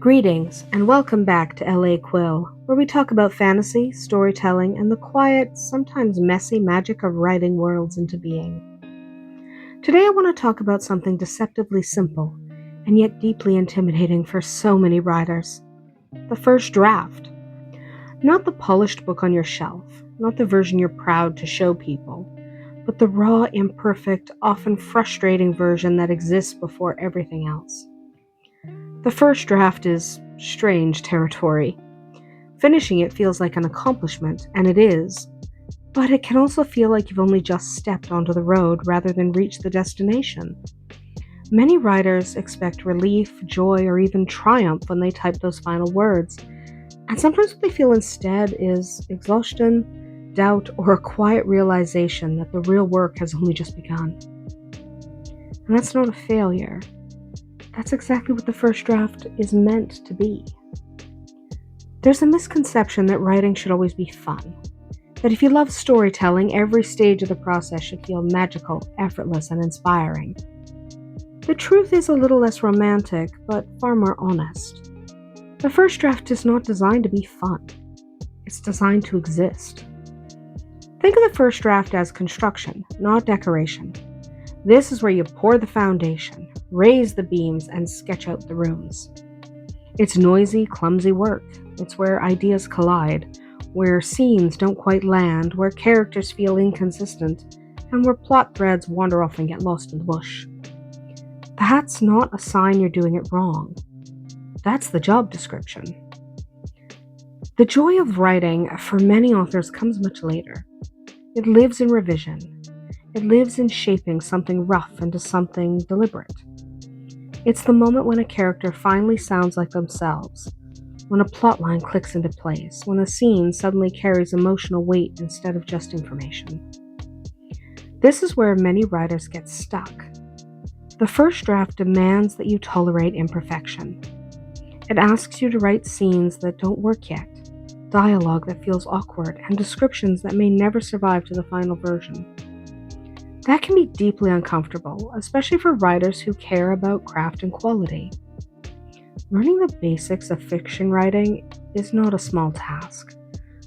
Greetings, and welcome back to LA Quill, where we talk about fantasy, storytelling, and the quiet, sometimes messy magic of writing worlds into being. Today I want to talk about something deceptively simple, and yet deeply intimidating for so many writers. The first draft. Not the polished book on your shelf, not the version you're proud to show people, but the raw, imperfect, often frustrating version that exists before everything else. The first draft is strange territory. Finishing it feels like an accomplishment, and it is, but it can also feel like you've only just stepped onto the road rather than reached the destination. Many writers expect relief, joy, or even triumph when they type those final words, and sometimes what they feel instead is exhaustion, doubt, or a quiet realization that the real work has only just begun. And that's not a failure. That's exactly what the first draft is meant to be. There's a misconception that writing should always be fun. That if you love storytelling, every stage of the process should feel magical, effortless, and inspiring. The truth is a little less romantic, but far more honest. The first draft is not designed to be fun. It's designed to exist. Think of the first draft as construction, not decoration. This is where you pour the foundation, raise the beams, and sketch out the rooms. It's noisy, clumsy work. It's where ideas collide, where scenes don't quite land, where characters feel inconsistent, and where plot threads wander off and get lost in the bush. That's not a sign you're doing it wrong. That's the job description. The joy of writing, for many authors, comes much later. It lives in revision. It lives in shaping something rough into something deliberate. It's the moment when a character finally sounds like themselves, when a plotline clicks into place, when a scene suddenly carries emotional weight instead of just information. This is where many writers get stuck. The first draft demands that you tolerate imperfection. It asks you to write scenes that don't work yet, dialogue that feels awkward, and descriptions that may never survive to the final version. That can be deeply uncomfortable, especially for writers who care about craft and quality. Learning the basics of fiction writing is not a small task.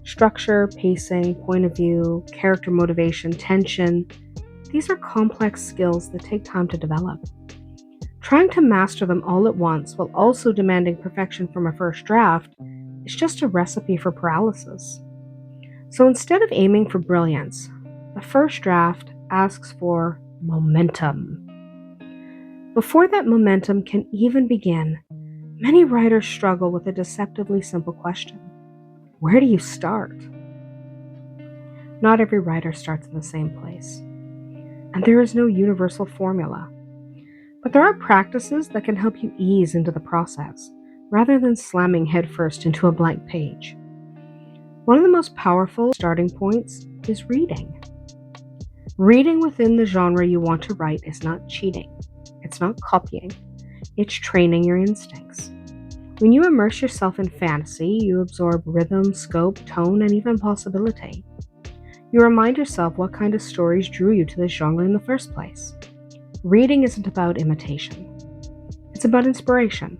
Structure, pacing, point of view, character motivation, tension, these are complex skills that take time to develop. Trying to master them all at once while also demanding perfection from a first draft is just a recipe for paralysis. So instead of aiming for brilliance, the first draft asks for momentum. Before that momentum can even begin, many writers struggle with a deceptively simple question. Where do you start? Not every writer starts in the same place, and there is no universal formula. But there are practices that can help you ease into the process, rather than slamming headfirst into a blank page. One of the most powerful starting points is reading. Reading within the genre you want to write is not cheating. It's not copying. It's training your instincts. When you immerse yourself in fantasy, you absorb rhythm, scope, tone, and even possibility. You remind yourself what kind of stories drew you to this genre in the first place. Reading isn't about imitation. It's about inspiration.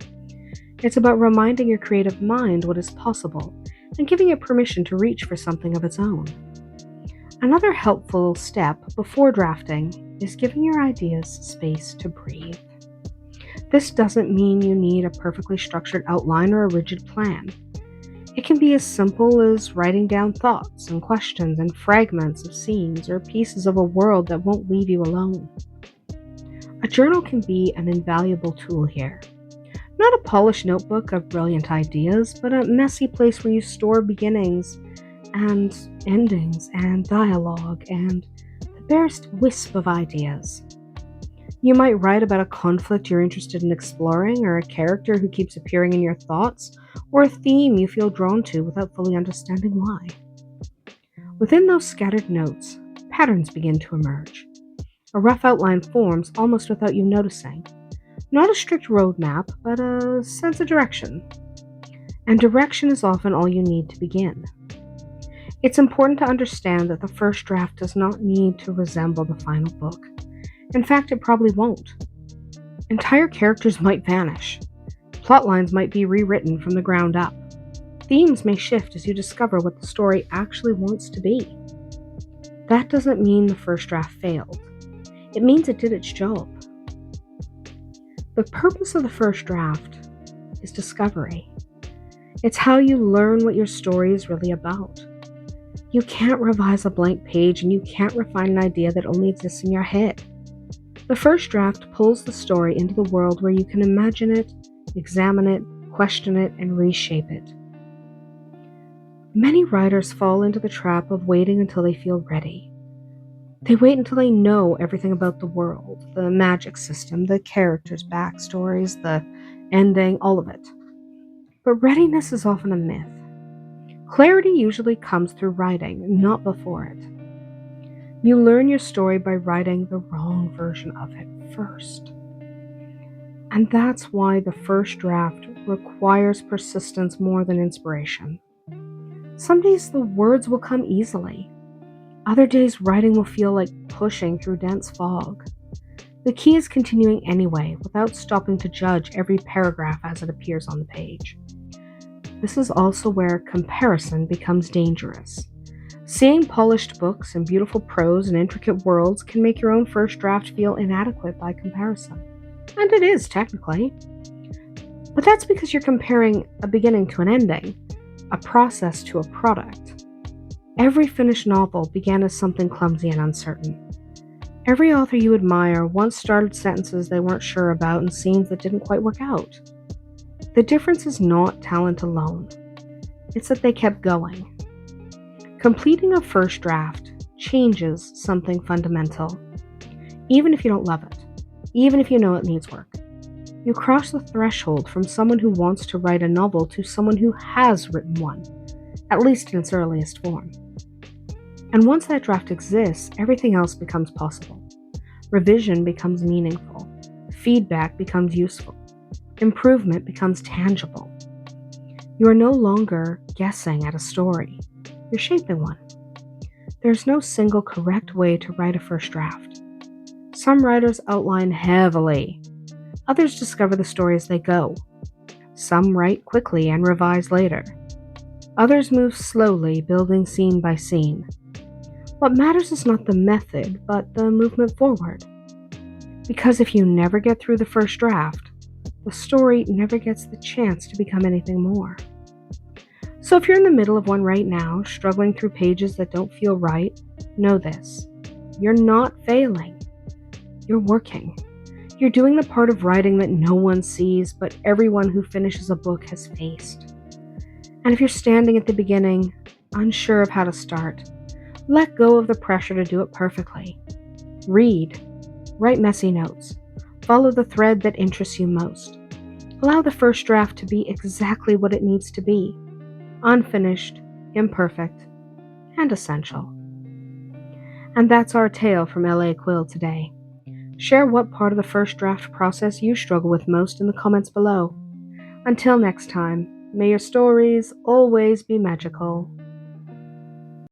It's about reminding your creative mind what is possible and giving it permission to reach for something of its own. Another helpful step before drafting is giving your ideas space to breathe. This doesn't mean you need a perfectly structured outline or a rigid plan. It can be as simple as writing down thoughts and questions and fragments of scenes or pieces of a world that won't leave you alone. A journal can be an invaluable tool here. Not a polished notebook of brilliant ideas, but a messy place where you store beginnings and endings and dialogue and the barest wisp of ideas. You might write about a conflict you're interested in exploring, or a character who keeps appearing in your thoughts, or a theme you feel drawn to without fully understanding why. Within those scattered notes, patterns begin to emerge. A rough outline forms almost without you noticing. Not a strict roadmap, but a sense of direction. And direction is often all you need to begin. It's important to understand that the first draft does not need to resemble the final book. In fact, it probably won't. Entire characters might vanish. Plot lines might be rewritten from the ground up. Themes may shift as you discover what the story actually wants to be. That doesn't mean the first draft failed. It means it did its job. The purpose of the first draft is discovery. It's how you learn what your story is really about. You can't revise a blank page and you can't refine an idea that only exists in your head. The first draft pulls the story into the world where you can imagine it, examine it, question it, and reshape it. Many writers fall into the trap of waiting until they feel ready. They wait until they know everything about the world, the magic system, the characters' backstories, the ending, all of it. But readiness is often a myth. Clarity usually comes through writing, not before it. You learn your story by writing the wrong version of it first. And that's why the first draft requires persistence more than inspiration. Some days the words will come easily. Other days writing will feel like pushing through dense fog. The key is continuing anyway, without stopping to judge every paragraph as it appears on the page. This is also where comparison becomes dangerous. Seeing polished books and beautiful prose and intricate worlds can make your own first draft feel inadequate by comparison. And it is, technically. But that's because you're comparing a beginning to an ending, a process to a product. Every finished novel began as something clumsy and uncertain. Every author you admire once started sentences they weren't sure about and scenes that didn't quite work out. The difference is not talent alone. It's that they kept going. Completing a first draft changes something fundamental. Even if you don't love it, even if you know it needs work, you cross the threshold from someone who wants to write a novel to someone who has written one, at least in its earliest form. And once that draft exists, everything else becomes possible. Revision becomes meaningful. Feedback becomes useful. Improvement becomes tangible. You are no longer guessing at a story. You're shaping one. There's no single correct way to write a first draft. Some writers outline heavily. Others discover the story as they go. Some write quickly and revise later. Others move slowly, building scene by scene. What matters is not the method, but the movement forward. Because if you never get through the first draft, the story never gets the chance to become anything more. So if you're in the middle of one right now, struggling through pages that don't feel right, know this. You're not failing. You're working. You're doing the part of writing that no one sees, but everyone who finishes a book has faced. And if you're standing at the beginning, unsure of how to start, let go of the pressure to do it perfectly. Read. Write messy notes. Follow the thread that interests you most. Allow the first draft to be exactly what it needs to be. Unfinished, imperfect, and essential. And that's our tale from L.A. Quill today. Share what part of the first draft process you struggle with most in the comments below. Until next time, may your stories always be magical.